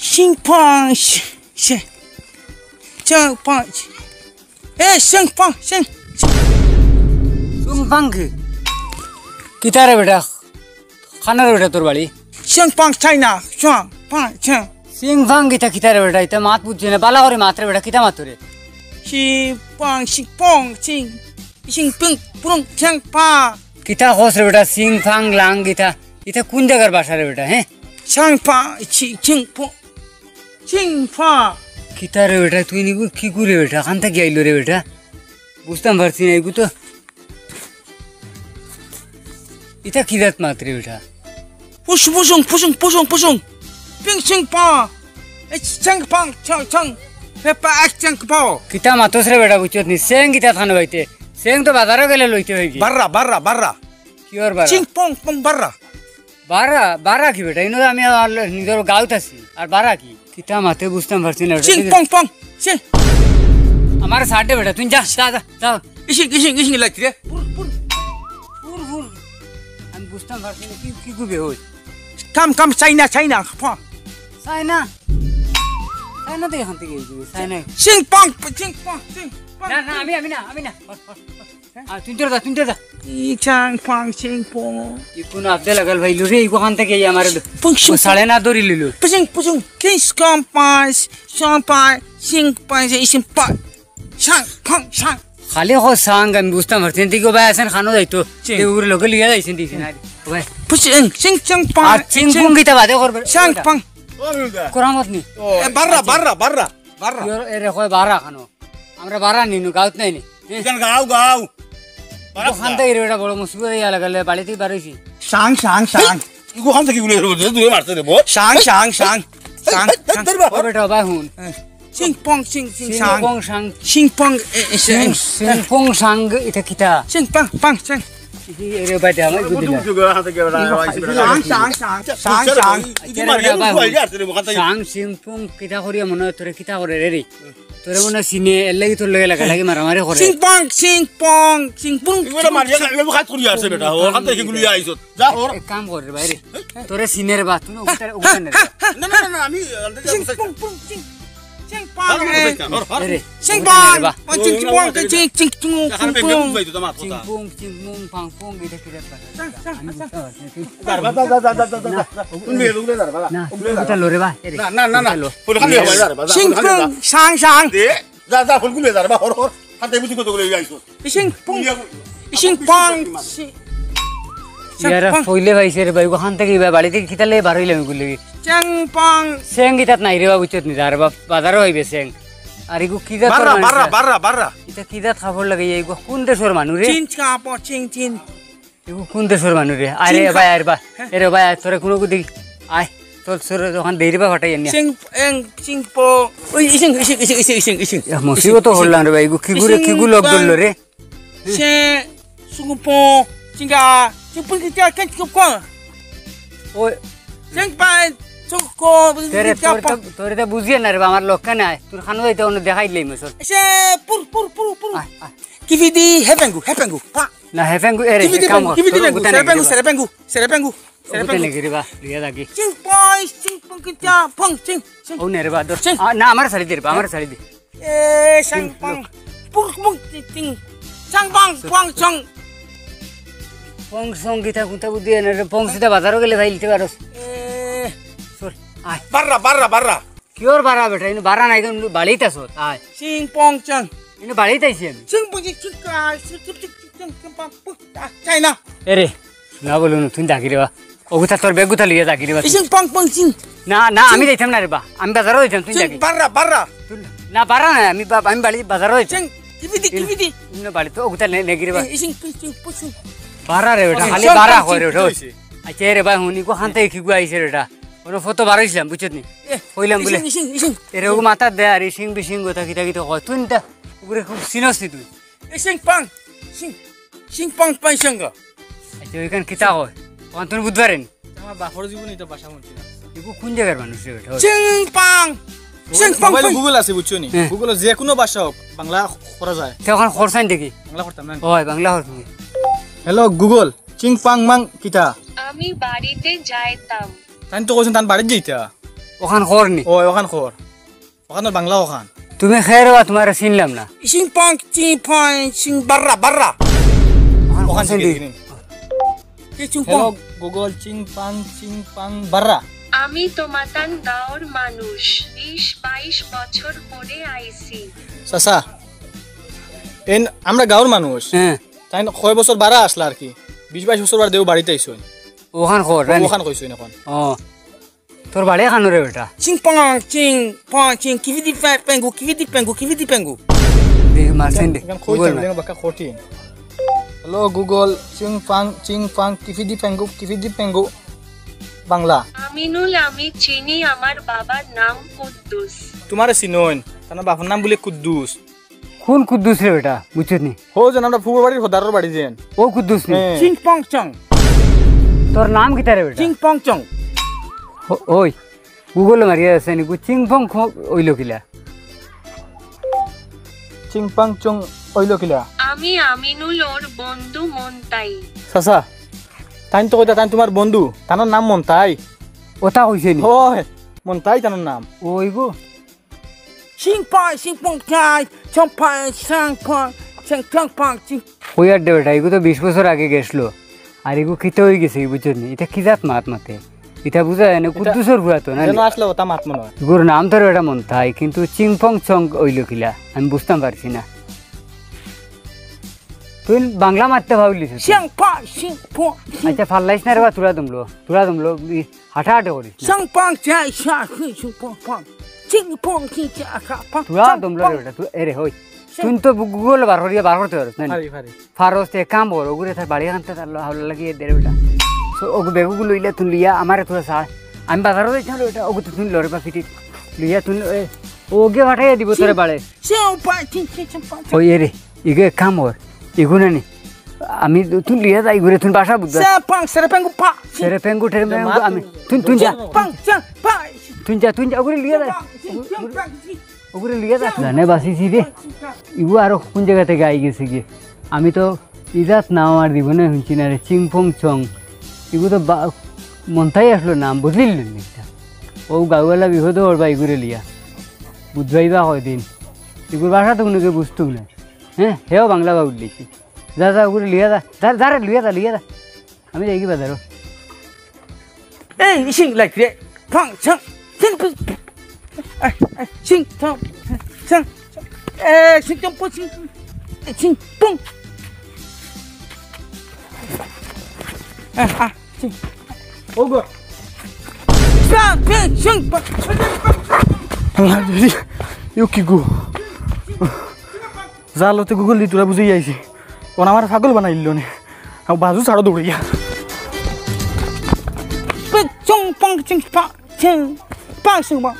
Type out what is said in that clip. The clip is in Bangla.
Sing pong, sing, sing pong. Sing pong, sing. Sing pong কি? কিতা রে বেটা? খানা রে বেটা তোর বাড়ি? Sing pong China, sing pong, sing. Sing pong কিতা রে বেটা? এটা মাত বুঝছে না। বালা করে মাত্রে বেটা কিতা মাত রে? Sing pong, sing, sing pong, pong, sing pong. কিতা হোস রে বেটা? সিং ফাং লাং কিতা? এটা কোন জায়গার ভাষা রে বেটা? হ্যাঁ? Sing pong, sing pong, sing pong. কিতা রে বেটা? তুই নিগু কি করে বেটা? খান থেকে আইলো রে বেটা? বুঝতাম পারছি না এগু তো। এটা কি জাত মাত্রে বেটা? Pusung. Ping sing pong. Sing pong, chang. Pepa sing pong. কিতা মাতস রে বেটা বুঝছত নি? সেং কিতা খানো বাইতে? সেং তো বাজারে গেলে লইতে হইবি। Barra. কি ওর বারা? Sing pong, barra. বারা কি বেটা? ইনো আমি নিজের গাঁৱত আছি। আর বারা কি? কিতা মাতে বুঝতাম পারছি না। Sing pong, sing. আমার সাথে বেটা তুই যা। Ising like that. ফুর। আমি বুঝতাম পারছি না কি কইবে ওই। Come, China. Pong. সাইনা তো এখান থেকে এইদিকে সাইনা। Sing pong. না আমি না। তুই তো যা। Chang pong, sing pong. ইকুন আব্দে লাগাল ভাই লুরে ইকুন থেকে এই আমার সাড়ে না দড়ি লিলো। Pusung. Kings come pas, sing pong, ising pong. Sang pong. খালি হ সাং আমি বুঝতাম পারছি দিকে ভাই আছেন খানো যাইতো ওগুলো লোকে লিয়া যাইছেন দিছেন ভাই Pusung, sing pong. আর চিং পুং কিতা বাদে করবে Sang pong. কোরামত নি Barra. এরে কয় বারা খানো আমরা বারা নিনু গাঁত নাই নি গাও. খান থেকে এটা বড় মুসিবত ইয়া লাগালে বাড়িতেই বাড়াইছি। Sang. ইগো খান থেকে গুলো দুই মারতে দেব Sang. ও বেটা ভাই হুন Sing pong, sing পং সাং Sing pong, সিং পং সাং এটা কিতা sing pong, sing. এরে ভাই দে আমার গুদিলা সাং সিং পং কিতা করিয়া মনে হয় তোরে কিতা করে রে তোরে মনে সিনে এর লাগি তোর লগে লাগি মারামারি করে Sing pong. ইগো মারিয়া লাগলে খাত করি আছে বেটা ও খান থেকে গুলো আইছত যা ওর এক কাম কর রে বাইরে তোরে সিনের বা তুই উঠে নে না আমি Sing pong, sing pong. রে Sing pong. Sing pong. খান বেগে বুঝাই তো মাত চিং কথা পুং পাং পুং এটা কিতা যা তুমি লুলে দাঁড়া না এটা লরে বা না ফুল খালি হবে দাঁড়া Sing pong, sang. দে যা ফুল গুলে দাঁড়া ওর খান থেকে বুঝি কত গুলো আইছত Sing pong. ইয়ারা ফইলে ভাইছে রে ভাই ওখান থেকে বাড়িতে কিতালে বার হইলাম গুলি Sing pong. সেং কিতাত নাই রে বাবু চত নি আর বাজারও হইবে সেং আর ইগু কিতা Barra. এটা কিতা খাবার লাগে ইগু কোন দেশের মানুষ রে Chin kapo, chin. ইগু কোন দেশের মানুষ রে আরে ভাই এরে ভাই তোরে কোন কো দেখি আয় তোর সরে যখন দেরিবা ফাটাই আনি Sing po. Ising. মুসিবত হল্লান রে ভাই ইগু কিগু লক দল রে Se sungupo, singa. Sing pong kita kan ko. ওই Sing pa suko. তোরে তো বুঝিয়ে না রে আমার লক্ষ্য নাই তোর খানো যাইতে অন্য দেখাই দিলাই মসর Se pur. Kividi hepengu. Pa. না হেফেঙ্গু এরে কাম Serepengu. ওতে নেগিরি বা লিয়া লাগি Sing pong kita pong sing. ও নেরে বা দর না আমার শাড়ি দে আমার শাড়ি দে Sang pong. Pung ting. Sang pong song. পং সং গীতা কুতা বুদ্ধি এনে পং সিটা বাজারও গেলে ভাই লিতে পারস চল আয় Barra. কিওর বাড়া বেটা ইনো বাড়া নাই কিন্তু বাড়িতাছ আয় Sing pong chang. ইনো বাড়িতাইছি আমি Sing pong China. এরে না বলুন তুই ডাকি রে বা ওগুতা তোর বেগ গুতা লিয়ে ডাকি রে বা Sing pong sing. না আমি যাইতাম না রে বা আমি বাজারও যাইতাম তুই ডাকি Barra. না বাড়া না আমি বাড়ি বাজারও যাইতাম Sing kividi. ইনো বাড়ি তো ওগুতা নেগি রে বা Sing. বাড়া রে বেটা খালি বাড়া করে ওঠো আচ্ছা রে ভাই হুনি কো খানতে কি গু আইছে রেটা ওর ফটো বাড়াইছিলাম বুঝছত নি কইলাম বলে Ising. এরে ও মাথা দে আর সিং বিসিং কথা কিতা কয় তুই তা ওরে খুব সিনসি তুই Sing pong. Sing pong sanga. আচ্ছা ওইখান কিতা হয় অন্তর বুধবারেন আমার বাপর জীবনে এটা ভাষা মনে না এগু কোন জায়গার মানুষ রে বেটা Sing pong. মোবাইলে গুগল আছে বুঝছো নি গুগলে যে কোনো ভাষা হোক বাংলা করা যায় তখন খরচাইন দেখি বাংলা করতাম না ওই বাংলা হরছি হ্যালো গুগল চিং পাং মাং কিতা আমি বাড়িতে যাইতাম তাই তো কইছেন তান বাড়ি যাইতা ও ওখান করনি ও ওখান খর ওখানে বাংলা ওখান তুমি খেয়ে রেবা তোমার চিনলাম না Sing pong ching pong sing barra barra. ওখান কোথায় থেকে দি? Sing hello pong. গুগল চিং পাং বাররা আমি তোমাতান গাঁওর মানুষ 20-22 বছর পরে আইছি চাচা এন আমরা গাঁৱৰ মানুষ হ্যাঁ তাই কয় বছর বারা আসলা আর কি 20-22 বছর বার দেও বাড়িতে আইসুন ওখান কর ওখান কইছুন এখন ও তোর বাড়ি খানো রে বেটা Sing pong ching kividi pengu. দেখ মারছেন দে এখন কই গুগল তাম বাকা খটিন হ্যালো গুগল চিং পাং কিফিদি পেঙ্গু বাংলা আমিনুল আমি চিনি আমার বাবার নাম কুদ্দুস তোমারে চিনন তার বাপর নাম বলে কুদ্দুস কোন কুদ্দুস রে বেটা বুঝছিস নি হো যেন আমরা ফুবর বাড়ির হদারর বাড়ি যেন ও কুদ্দুস নি হ্যাঁ। Sing pong chong. তোর নাম কি রে বেটা Sing pong chong. ওই গুগল মারিয়া আছে নি চিং ফং ওইলো কিলা চিং পাং চং ওইলো কিলা আমি আমিনুল ওর বন্ধু মন্তাই চাচা তাই তো কইতা তাই তোমার বন্ধু তার নাম মন্তাই ওটা কইছে নি হয় মন্তাই তার নাম ওই গো Sing pong chong pong ching. কইয়ার দে বেটা এগু তো 20 বছর আগে গেছলো আর এগু খিতে হয়ে গেছে বুঝছিস নি এটা কি জাত মাত মাতে এটা বুঝা যায় না কুদ্দুসর ঘুরা তো না যেন আসলে ওটা মাত মনে হয় গুর নাম তোর এটা মন তাই কিন্তু চিংফং চং ওইলো কিলা আমি বুঝতাম পারছি না তুই বাংলা মারতে ভাবলিস Sing pong. আচ্ছা ফাল্লাইস না রে বা তুলা দুমলো হাঁটা হাঁটে করিস না। Sing pong chai sing pong. Ching pong ching cha pong. তুলা দুমলো রে বেটা তুই এরে হই তুই তো গুগল বার করতে পারছ না ফারি ফারি ফারস তে কাম বড় ওগুরে তার বাড়ি আনতে তার হাওলা লাগিয়ে দে রে বেটা সো ওগু বেগুগুলো লইলে তুই লিয়া আমারে তোরা সা আমি বাজারও যাইছিলাম রে বেটা ওগু তুই লরে বা ফিটি লিয়া তুই ওগে পাঠাইয়া দিব তোরে বাড়ে Sing pong ching pong. ওই এরে ইগে কাম ওর ইগুনে নি আমি তুই লিয়া যাই ঘুরে তুই বাসা বুঝা Sing pong sere pengu pa. সেরে পেঙ্গু টেরে পেঙ্গু আমি তুই যা Pong chong pa. তুই যা ওগুরে লিয়া যা ওগুরে লিয়া যা জানে বাসিছি রে ইগু আরো কোন জায়গা থেকে আই গেছে কি আমি তো ইজাত নাম আমার জীবনে শুনছি না রে চিংফং চং ইগু তো মনটাই আসলো নাম বুঝলিল নি ও গাঁওয়ালা বিহদ ওর বা ইগুরে লিয়া বুঝবাইবা কয়দিন ইগুর ভাষা তো কোনোকে বুঝতুম না হ্যাঁ হেও বাংলা বা উঠলিছি যা ওগুরে লিয়া যা রে লিয়া যা আমি যাই কি বাজারও Hey, sing like that. Pong chong. Sing pong chong. Sing pong sing pong. Sing. ওগো Sing pong. ইউ কি গো জালতে গুগল দি তোরা বুঝাই আইছি ওন আমার পাগল বানাইল নে আর বাজু ছাড়ো দৌড়িয়া Chong pong ching pong ching. Pong sing pong.